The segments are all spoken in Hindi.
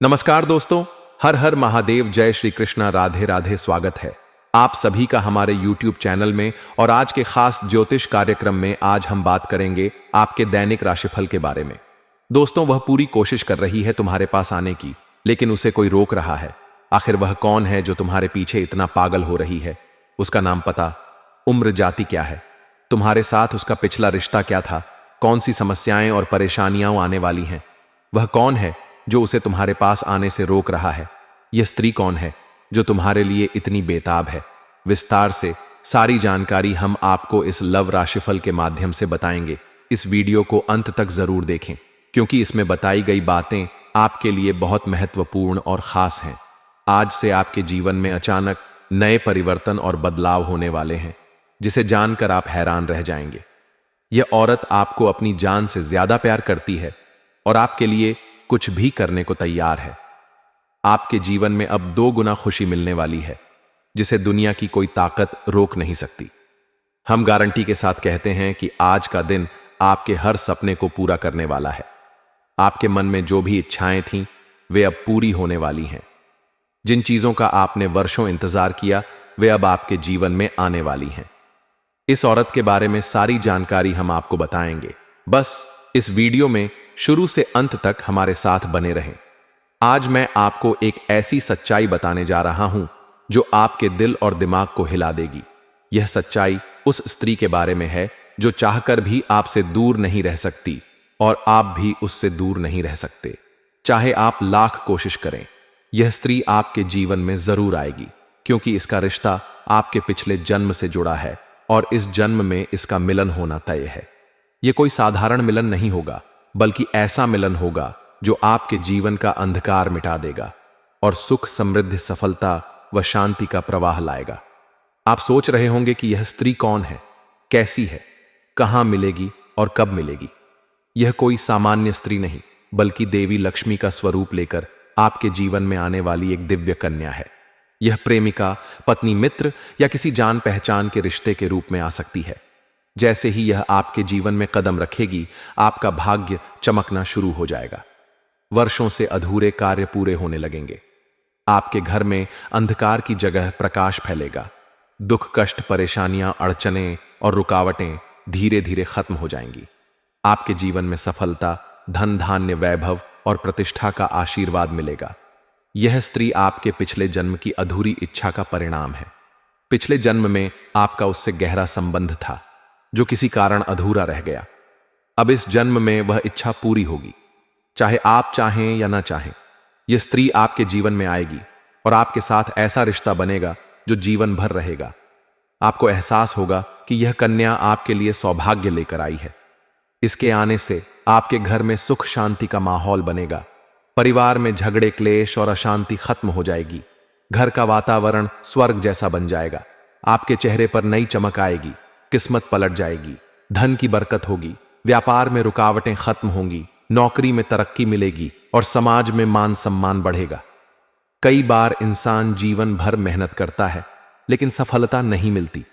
नमस्कार दोस्तों, हर हर महादेव, जय श्री कृष्णा, राधे राधे। स्वागत है आप सभी का हमारे YouTube चैनल में। और आज के खास ज्योतिष कार्यक्रम में आज हम बात करेंगे आपके दैनिक राशिफल के बारे में। दोस्तों, वह पूरी कोशिश कर रही है तुम्हारे पास आने की, लेकिन उसे कोई रोक रहा है। आखिर वह कौन है जो तुम्हारे पीछे इतना पागल हो रही है? उसका नाम, पता, उम्र, जाति क्या है? तुम्हारे साथ उसका पिछला रिश्ता क्या था? कौन सी समस्याएं और परेशानियां आने वाली हैं? वह कौन है जो उसे तुम्हारे पास आने से रोक रहा है? यह स्त्री कौन है जो तुम्हारे लिए इतनी बेताब है? विस्तार से सारी जानकारी हम आपको इस लव राशिफल के माध्यम से बताएंगे। इस वीडियो को अंत तक जरूर देखें, क्योंकि इसमें बताई गई बातें आपके लिए बहुत महत्वपूर्ण और खास हैं। आज से आपके जीवन में अचानक नए परिवर्तन और बदलाव होने वाले हैं, जिसे जानकर आप हैरान रह जाएंगे। यह औरत आपको अपनी जान से ज्यादा प्यार करती है और आपके लिए कुछ भी करने को तैयार है। आपके जीवन में अब 2 गुना खुशी मिलने वाली है, जिसे दुनिया की कोई ताकत रोक नहीं सकती। हम गारंटी के साथ कहते हैं कि आज का दिन आपके हर सपने को पूरा करने वाला है। आपके मन में जो भी इच्छाएं थीं, वे अब पूरी होने वाली हैं। जिन चीजों का आपने वर्षों इंतजार किया, वे अब आपके जीवन में आने वाली हैं। इस औरत के बारे में सारी जानकारी हम आपको बताएंगे। बस इस वीडियो में शुरू से अंत तक हमारे साथ बने रहें। आज मैं आपको एक ऐसी सच्चाई बताने जा रहा हूं जो आपके दिल और दिमाग को हिला देगी। यह सच्चाई उस स्त्री के बारे में है जो चाहकर भी आपसे दूर नहीं रह सकती और आप भी उससे दूर नहीं रह सकते, चाहे आप लाख कोशिश करें। यह स्त्री आपके जीवन में जरूर आएगी, क्योंकि इसका रिश्ता आपके पिछले जन्म से जुड़ा है और इस जन्म में इसका मिलन होना तय है। यह कोई साधारण मिलन नहीं होगा, बल्कि ऐसा मिलन होगा जो आपके जीवन का अंधकार मिटा देगा और सुख, समृद्धि, सफलता व शांति का प्रवाह लाएगा। आप सोच रहे होंगे कि यह स्त्री कौन है, कैसी है, कहां मिलेगी और कब मिलेगी। यह कोई सामान्य स्त्री नहीं, बल्कि देवी लक्ष्मी का स्वरूप लेकर आपके जीवन में आने वाली एक दिव्य कन्या है। यह प्रेमिका, पत्नी, मित्र या किसी जान पहचान के रिश्ते के रूप में आ सकती है। जैसे ही यह आपके जीवन में कदम रखेगी, आपका भाग्य चमकना शुरू हो जाएगा। वर्षों से अधूरे कार्य पूरे होने लगेंगे। आपके घर में अंधकार की जगह प्रकाश फैलेगा। दुख, कष्ट, परेशानियां, अड़चनें और रुकावटें धीरे धीरे खत्म हो जाएंगी। आपके जीवन में सफलता, धन, धान्य, वैभव और प्रतिष्ठा का आशीर्वाद मिलेगा। यह स्त्री आपके पिछले जन्म की अधूरी इच्छा का परिणाम है। पिछले जन्म में आपका उससे गहरा संबंध था, जो किसी कारण अधूरा रह गया। अब इस जन्म में वह इच्छा पूरी होगी, चाहे आप चाहें या ना चाहें। यह स्त्री आपके जीवन में आएगी और आपके साथ ऐसा रिश्ता बनेगा जो जीवन भर रहेगा। आपको एहसास होगा कि यह कन्या आपके लिए सौभाग्य लेकर आई है। इसके आने से आपके घर में सुख, शांति का माहौल बनेगा। परिवार में झगड़े, क्लेश और अशांति खत्म हो जाएगी। घर का वातावरण स्वर्ग जैसा बन जाएगा। आपके चेहरे पर नई चमक आएगी, किस्मत पलट जाएगी, धन की बरकत होगी, व्यापार में रुकावटें खत्म होंगी, नौकरी में तरक्की मिलेगी और समाज में मान सम्मान बढ़ेगा। कई बार इंसान जीवन भर मेहनत करता है, लेकिन सफलता नहीं मिलती,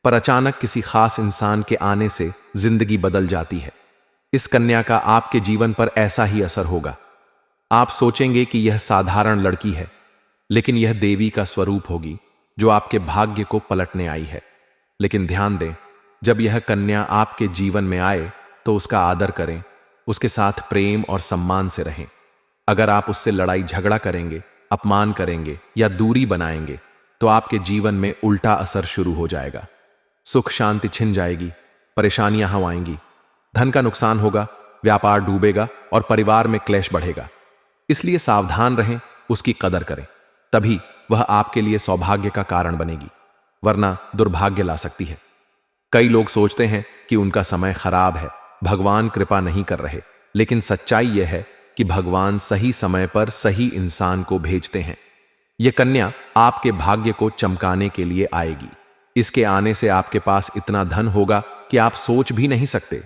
पर अचानक किसी खास इंसान के आने से जिंदगी बदल जाती है। इस कन्या का आपके जीवन पर ऐसा ही असर होगा। आप सोचेंगे कि यह साधारण लड़की है, लेकिन यह देवी का स्वरूप होगी जो आपके भाग्य को पलटने आई है। लेकिन ध्यान दें, जब यह कन्या आपके जीवन में आए तो उसका आदर करें, उसके साथ प्रेम और सम्मान से रहें। अगर आप उससे लड़ाई झगड़ा करेंगे, अपमान करेंगे या दूरी बनाएंगे, तो आपके जीवन में उल्टा असर शुरू हो जाएगा। सुख, शांति छिन जाएगी, परेशानियां आएंगी, धन का नुकसान होगा, व्यापार डूबेगा और परिवार में क्लेश बढ़ेगा। इसलिए सावधान रहें, उसकी कदर करें, तभी वह आपके लिए सौभाग्य का कारण बनेगी, वरना दुर्भाग्य ला सकती है। कई लोग सोचते हैं कि उनका समय खराब है, भगवान कृपा नहीं कर रहे, लेकिन सच्चाई यह है कि भगवान सही समय पर सही इंसान को भेजते हैं। यह कन्या आपके भाग्य को चमकाने के लिए आएगी। इसके आने से आपके पास इतना धन होगा कि आप सोच भी नहीं सकते।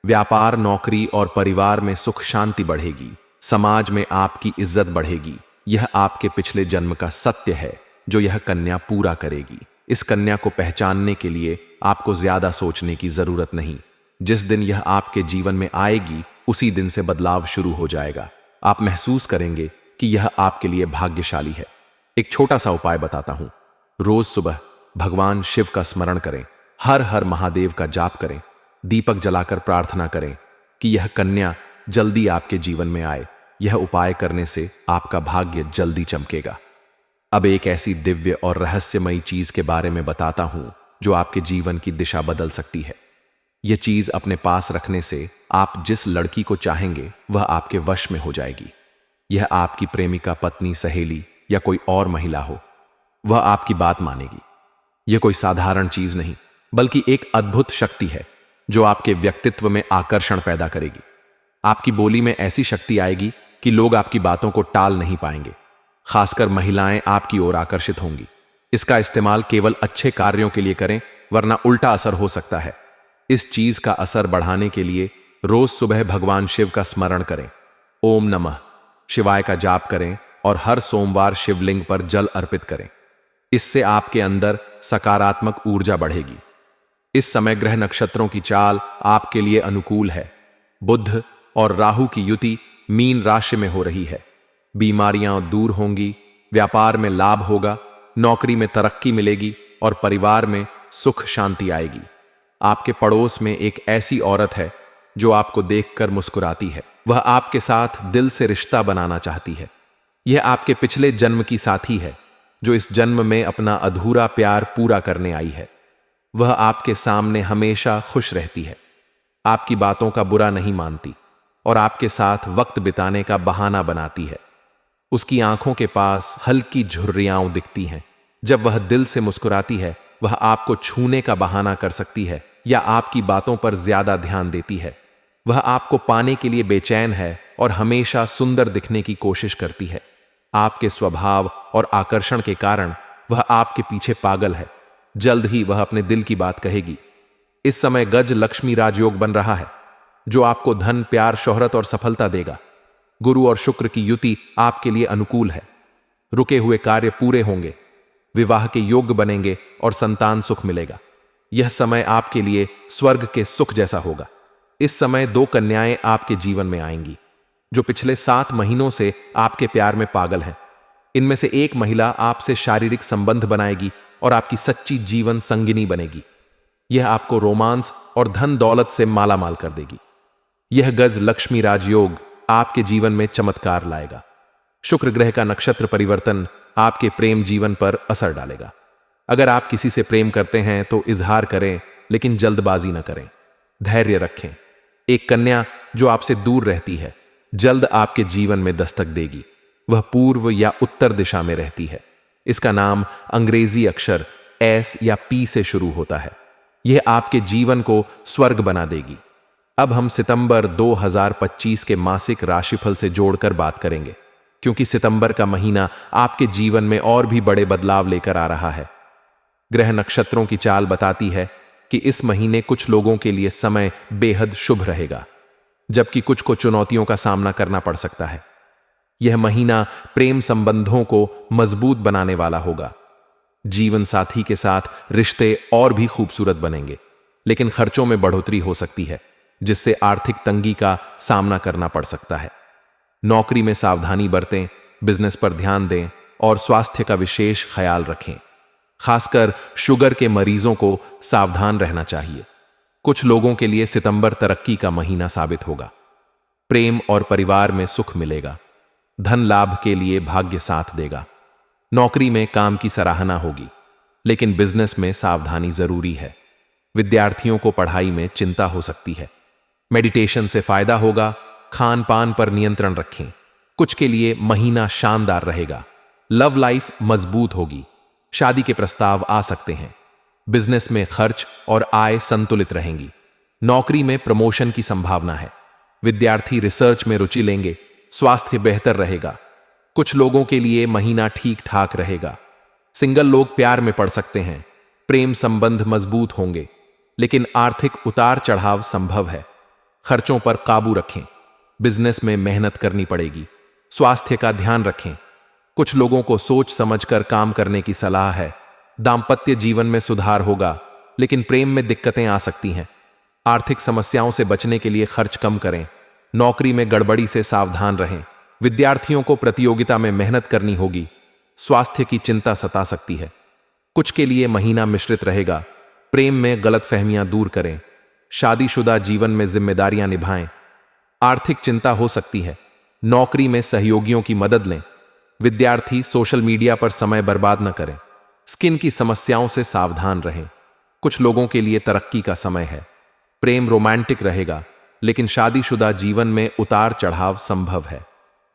व्यापार, नौकरी और परिवार में सुख, शांति बढ़ेगी, समाज में आपकी इज्जत बढ़ेगी। यह आपके पिछले जन्म का सत्य है जो यह कन्या पूरा करेगी। इस कन्या को पहचानने के लिए आपको ज्यादा सोचने की जरूरत नहीं। जिस दिन यह आपके जीवन में आएगी, उसी दिन से बदलाव शुरू हो जाएगा। आप महसूस करेंगे कि यह आपके लिए भाग्यशाली है। एक छोटा सा उपाय बताता हूं। रोज सुबह भगवान शिव का स्मरण करें, हर हर महादेव का जाप करें, दीपक जलाकर प्रार्थना करें कि यह कन्या जल्दी आपके जीवन में आए। यह उपाय करने से आपका भाग्य जल्दी चमकेगा। अब एक ऐसी दिव्य और रहस्यमयी चीज के बारे में बताता हूं जो आपके जीवन की दिशा बदल सकती है। यह चीज अपने पास रखने से आप जिस लड़की को चाहेंगे वह आपके वश में हो जाएगी। यह आपकी प्रेमिका, पत्नी, सहेली या कोई और महिला हो, वह आपकी बात मानेगी। यह कोई साधारण चीज नहीं, बल्कि एक अद्भुत शक्ति है जो आपके व्यक्तित्व में आकर्षण पैदा करेगी। आपकी बोली में ऐसी शक्ति आएगी कि लोग आपकी बातों को टाल नहीं पाएंगे। खासकर महिलाएं आपकी ओर आकर्षित होंगी। इसका इस्तेमाल केवल अच्छे कार्यों के लिए करें, वरना उल्टा असर हो सकता है। इस चीज का असर बढ़ाने के लिए रोज सुबह भगवान शिव का स्मरण करें, ओम नमः शिवाय का जाप करें और हर सोमवार शिवलिंग पर जल अर्पित करें। इससे आपके अंदर सकारात्मक ऊर्जा बढ़ेगी। इस समय ग्रह नक्षत्रों की चाल आपके लिए अनुकूल है। बुध और राहु की युति मीन राशि में हो रही है। बीमारियां दूर होंगी, व्यापार में लाभ होगा, नौकरी में तरक्की मिलेगी और परिवार में सुख शांति आएगी। आपके पड़ोस में एक ऐसी औरत है जो आपको देखकर मुस्कुराती है। वह आपके साथ दिल से रिश्ता बनाना चाहती है। यह आपके पिछले जन्म की साथी है जो इस जन्म में अपना अधूरा प्यार पूरा करने आई है। वह आपके सामने हमेशा खुश रहती है, आपकी बातों का बुरा नहीं मानती और आपके साथ वक्त बिताने का बहाना बनाती है। उसकी आंखों के पास हल्की झुर्रियां दिखती हैं। जब वह दिल से मुस्कुराती है, वह आपको छूने का बहाना कर सकती है या आपकी बातों पर ज्यादा ध्यान देती है। वह आपको पाने के लिए बेचैन है और हमेशा सुंदर दिखने की कोशिश करती है। आपके स्वभाव और आकर्षण के कारण वह आपके पीछे पागल है। जल्द ही वह अपने दिल की बात कहेगी। इस समय गज लक्ष्मी राजयोग बन रहा है जो आपको धन, प्यार, शोहरत और सफलता देगा। गुरु और शुक्र की युति आपके लिए अनुकूल है। रुके हुए कार्य पूरे होंगे, विवाह के योग्य बनेंगे और संतान सुख मिलेगा। यह समय आपके लिए स्वर्ग के सुख जैसा होगा। इस समय 2 कन्याएं आपके जीवन में आएंगी जो पिछले 7 महीनों से आपके प्यार में पागल हैं। इनमें से एक महिला आपसे शारीरिक संबंध बनाएगी और आपकी सच्ची जीवन संगिनी बनेगी। यह आपको रोमांस और धन दौलत से मालामाल कर देगी। यह गज लक्ष्मी राजयोग आपके जीवन में चमत्कार लाएगा। शुक्र ग्रह का नक्षत्र परिवर्तन आपके प्रेम जीवन पर असर डालेगा। अगर आप किसी से प्रेम करते हैं तो इजहार करें, लेकिन जल्दबाजी न करें। धैर्य रखें। एक कन्या जो आपसे दूर रहती है जल्द आपके जीवन में दस्तक देगी। वह पूर्व या उत्तर दिशा में रहती है। इसका नाम अंग्रेजी अक्षर एस या पी से शुरू होता है। यह आपके जीवन को स्वर्ग बना देगी। अब हम सितंबर 2025 के मासिक राशिफल से जोड़कर बात करेंगे, क्योंकि सितंबर का महीना आपके जीवन में और भी बड़े बदलाव लेकर आ रहा है। ग्रह नक्षत्रों की चाल बताती है कि इस महीने कुछ लोगों के लिए समय बेहद शुभ रहेगा, जबकि कुछ को चुनौतियों का सामना करना पड़ सकता है। यह महीना प्रेम संबंधों को मजबूत बनाने वाला होगा। जीवन साथी के साथ रिश्ते और भी खूबसूरत बनेंगे, लेकिन खर्चों में बढ़ोतरी हो सकती है, जिससे आर्थिक तंगी का सामना करना पड़ सकता है। नौकरी में सावधानी बरतें, बिजनेस पर ध्यान दें और स्वास्थ्य का विशेष ख्याल रखें। खासकर शुगर के मरीजों को सावधान रहना चाहिए। कुछ लोगों के लिए सितंबर तरक्की का महीना साबित होगा। प्रेम और परिवार में सुख मिलेगा। धन लाभ के लिए भाग्य साथ देगा। नौकरी में काम की सराहना होगी, लेकिन बिजनेस में सावधानी जरूरी है। विद्यार्थियों को पढ़ाई में चिंता हो सकती है। मेडिटेशन से फायदा होगा। खान पान पर नियंत्रण रखें। कुछ के लिए महीना शानदार रहेगा। लव लाइफ मजबूत होगी। शादी के प्रस्ताव आ सकते हैं। बिजनेस में खर्च और आय संतुलित रहेंगी। नौकरी में प्रमोशन की संभावना है। विद्यार्थी रिसर्च में रुचि लेंगे। स्वास्थ्य बेहतर रहेगा। कुछ लोगों के लिए महीना ठीक ठाक रहेगा। सिंगल लोग प्यार में पड़ सकते हैं। प्रेम संबंध मजबूत होंगे, लेकिन आर्थिक उतार चढ़ाव संभव है। खर्चों पर काबू रखें। बिजनेस में मेहनत करनी पड़ेगी। स्वास्थ्य का ध्यान रखें। कुछ लोगों को सोच समझकर काम करने की सलाह है। दांपत्य जीवन में सुधार होगा, लेकिन प्रेम में दिक्कतें आ सकती हैं। आर्थिक समस्याओं से बचने के लिए खर्च कम करें। नौकरी में गड़बड़ी से सावधान रहें। विद्यार्थियों को प्रतियोगिता में मेहनत करनी होगी। स्वास्थ्य की चिंता सता सकती है। कुछ के लिए महीना मिश्रित रहेगा। प्रेम में गलतफहमियां दूर करें। शादीशुदा जीवन में जिम्मेदारियां निभाएं। आर्थिक चिंता हो सकती है। नौकरी में सहयोगियों की मदद लें। विद्यार्थी सोशल मीडिया पर समय बर्बाद न करें। स्किन की समस्याओं से सावधान रहें। कुछ लोगों के लिए तरक्की का समय है। प्रेम रोमांटिक रहेगा, लेकिन शादीशुदा जीवन में उतार चढ़ाव संभव है।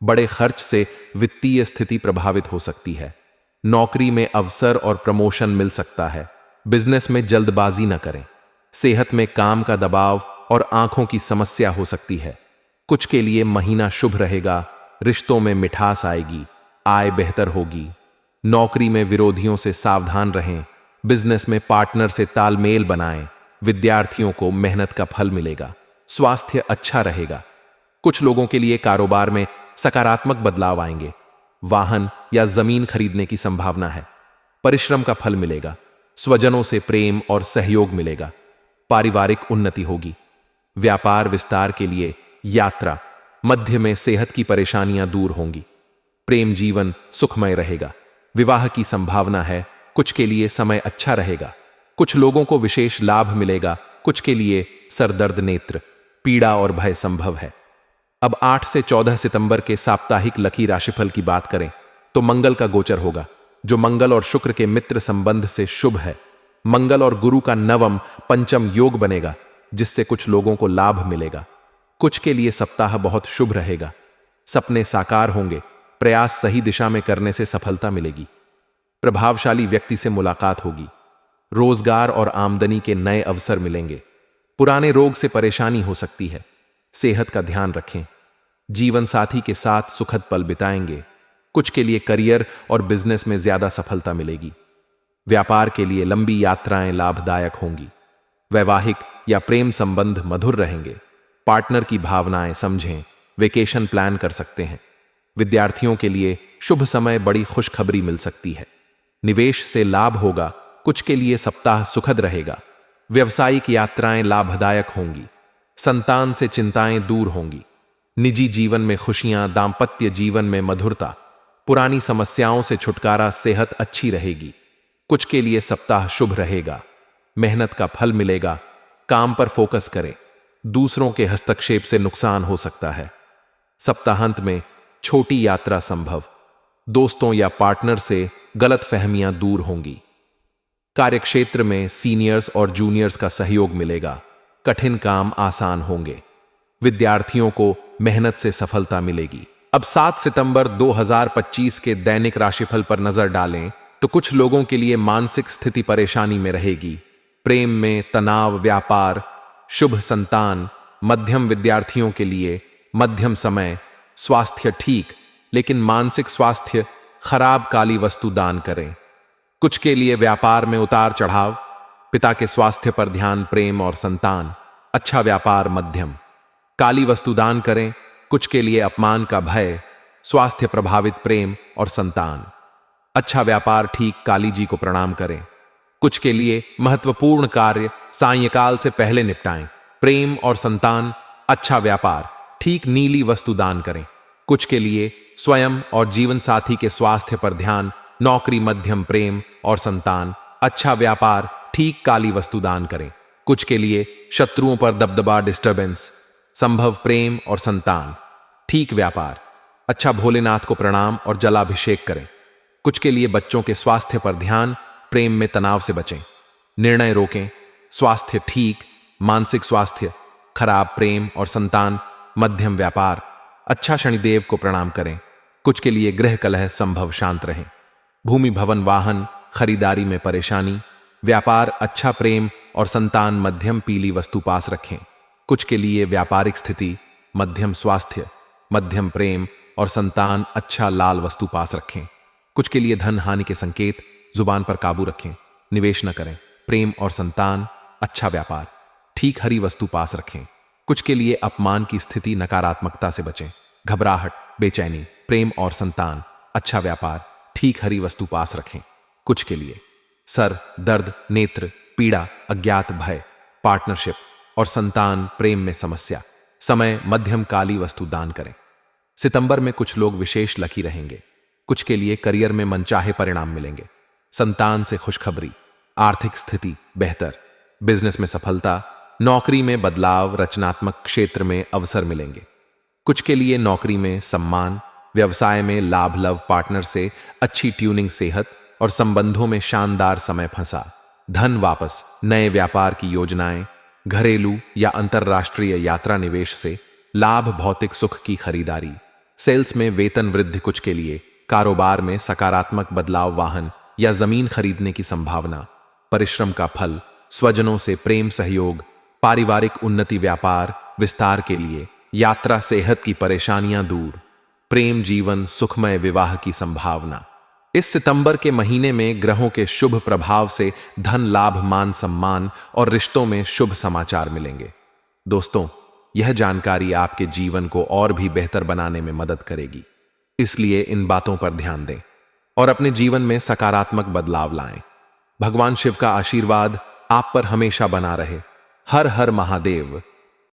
बड़े खर्च से वित्तीय स्थिति प्रभावित हो सकती है। नौकरी में अवसर और प्रमोशन मिल सकता है। बिजनेस में जल्दबाजी न करें। सेहत में काम का दबाव और आंखों की समस्या हो सकती है। कुछ के लिए महीना शुभ रहेगा। रिश्तों में मिठास आएगी। आय बेहतर होगी। नौकरी में विरोधियों से सावधान रहें। बिजनेस में पार्टनर से तालमेल बनाएं। विद्यार्थियों को मेहनत का फल मिलेगा। स्वास्थ्य अच्छा रहेगा। कुछ लोगों के लिए कारोबार में सकारात्मक बदलाव आएंगे। वाहन या जमीन खरीदने की संभावना है। परिश्रम का फल मिलेगा। स्वजनों से प्रेम और सहयोग मिलेगा। पारिवारिक उन्नति होगी। व्यापार विस्तार के लिए यात्रा। मध्य में सेहत की परेशानियां दूर होंगी। प्रेम जीवन सुखमय रहेगा। विवाह की संभावना है। कुछ के लिए समय अच्छा रहेगा। कुछ लोगों को विशेष लाभ मिलेगा। कुछ के लिए सरदर्द, नेत्र पीड़ा और भय संभव है। अब 8 से 14 सितंबर के साप्ताहिक लकी राशिफल की बात करें तो मंगल का गोचर होगा, जो मंगल और शुक्र के मित्र संबंध से शुभ है। मंगल और गुरु का नवम पंचम योग बनेगा, जिससे कुछ लोगों को लाभ मिलेगा। कुछ के लिए सप्ताह बहुत शुभ रहेगा। सपने साकार होंगे। प्रयास सही दिशा में करने से सफलता मिलेगी। प्रभावशाली व्यक्ति से मुलाकात होगी। रोजगार और आमदनी के नए अवसर मिलेंगे। पुराने रोग से परेशानी हो सकती है। सेहत का ध्यान रखें। जीवन साथी के साथ सुखद पल बिताएंगे। कुछ के लिए करियर और बिजनेस में ज्यादा सफलता मिलेगी। व्यापार के लिए लंबी यात्राएं लाभदायक होंगी। वैवाहिक या प्रेम संबंध मधुर रहेंगे। पार्टनर की भावनाएं समझें। वेकेशन प्लान कर सकते हैं। विद्यार्थियों के लिए शुभ समय, बड़ी खुशखबरी मिल सकती है। निवेश से लाभ होगा। कुछ के लिए सप्ताह सुखद रहेगा। व्यवसायिक यात्राएं लाभदायक होंगी। संतान से चिंताएं दूर होंगी। निजी जीवन में खुशियां, दाम्पत्य जीवन में मधुरता, पुरानी समस्याओं से छुटकारा, सेहत अच्छी रहेगी। कुछ के लिए सप्ताह शुभ रहेगा। मेहनत का फल मिलेगा। काम पर फोकस करें। दूसरों के हस्तक्षेप से नुकसान हो सकता है। सप्ताहांत में छोटी यात्रा संभव। दोस्तों या पार्टनर से गलतफहमियां दूर होंगी। कार्यक्षेत्र में सीनियर्स और जूनियर्स का सहयोग मिलेगा। कठिन काम आसान होंगे। विद्यार्थियों को मेहनत से सफलता मिलेगी। अब 7 सितंबर 2025 के दैनिक राशिफल पर नजर डालें तो कुछ लोगों के लिए मानसिक स्थिति परेशानी में रहेगी। प्रेम में तनाव, व्यापार शुभ, संतान मध्यम। विद्यार्थियों के लिए मध्यम समय। स्वास्थ्य ठीक, लेकिन मानसिक स्वास्थ्य खराब। काली वस्तु दान करें। कुछ के लिए व्यापार में उतार चढ़ाव। पिता के स्वास्थ्य पर ध्यान। प्रेम और संतान अच्छा। व्यापार मध्यम। काली वस्तु दान करें। कुछ के लिए अपमान का भय। स्वास्थ्य प्रभावित। प्रेम और संतान अच्छा। व्यापार ठीक। काली जी को प्रणाम करें। कुछ के लिए महत्वपूर्ण कार्य सायंकाल से पहले निपटाएं। प्रेम और संतान अच्छा। व्यापार ठीक। नीली वस्तु दान करें। कुछ के लिए स्वयं और जीवन साथी के स्वास्थ्य पर ध्यान। नौकरी मध्यम। प्रेम और संतान अच्छा। व्यापार ठीक। काली वस्तु दान करें। कुछ के लिए शत्रुओं पर दबदबा, डिस्टर्बेंस संभव। प्रेम और संतान ठीक। व्यापार अच्छा। भोलेनाथ को प्रणाम और जलाभिषेक करें। कुछ के लिए बच्चों के स्वास्थ्य पर ध्यान। प्रेम में तनाव से बचें। निर्णय रोकें। स्वास्थ्य ठीक। मानसिक स्वास्थ्य खराब। प्रेम और संतान मध्यम। व्यापार अच्छा। शनिदेव को प्रणाम करें। कुछ के लिए गृह कलह संभव। शांत रहें। भूमि, भवन, वाहन खरीदारी में परेशानी। व्यापार अच्छा। प्रेम और संतान मध्यम। पीली वस्तु पास रखें। कुछ के लिए व्यापारिक स्थिति मध्यम। स्वास्थ्य मध्यम। प्रेम और संतान अच्छा। लाल वस्तु पास रखें। कुछ के लिए धन हानि के संकेत। जुबान पर काबू रखें। निवेश न करें। प्रेम और संतान अच्छा। व्यापार ठीक। हरी वस्तु पास रखें। कुछ के लिए अपमान की स्थिति। नकारात्मकता से बचें। घबराहट, बेचैनी। प्रेम और संतान अच्छा। व्यापार ठीक। हरी वस्तु पास रखें। कुछ के लिए सर दर्द, नेत्र पीड़ा, अज्ञात भय, पार्टनरशिप और संतान। प्रेम में समस्या। समय मध्यम। काली वस्तु दान करें। सितंबर में कुछ लोग विशेष लकी रहेंगे। कुछ के लिए करियर में मनचाहे परिणाम मिलेंगे। संतान से खुशखबरी, आर्थिक स्थिति बेहतर, बिजनेस में सफलता, नौकरी में बदलाव, रचनात्मक क्षेत्र में अवसर मिलेंगे। कुछ के लिए नौकरी में सम्मान, व्यवसाय में लाभ, लव पार्टनर से अच्छी ट्यूनिंग, सेहत और संबंधों में शानदार समय फंसा, धन वापस, नए व्यापार की योजनाएं, घरेलू या अंतर्राष्ट्रीय यात्रा, निवेश से लाभ, भौतिक सुख की खरीदारी, सेल्स में वेतन वृद्धि। कुछ के लिए कारोबार में सकारात्मक बदलाव, वाहन या जमीन खरीदने की संभावना, परिश्रम का फल, स्वजनों से प्रेम सहयोग, पारिवारिक उन्नति, व्यापार विस्तार के लिए यात्रा, सेहत की परेशानियां दूर, प्रेम जीवन सुखमय, विवाह की संभावना। इस सितंबर के महीने में ग्रहों के शुभ प्रभाव से धन लाभ, मान सम्मान और रिश्तों में शुभ समाचार मिलेंगे। दोस्तों, यह जानकारी आपके जीवन को और भी बेहतर बनाने में मदद करेगी, इसलिए इन बातों पर ध्यान दें और अपने जीवन में सकारात्मक बदलाव लाएं। भगवान शिव का आशीर्वाद आप पर हमेशा बना रहे। हर हर महादेव।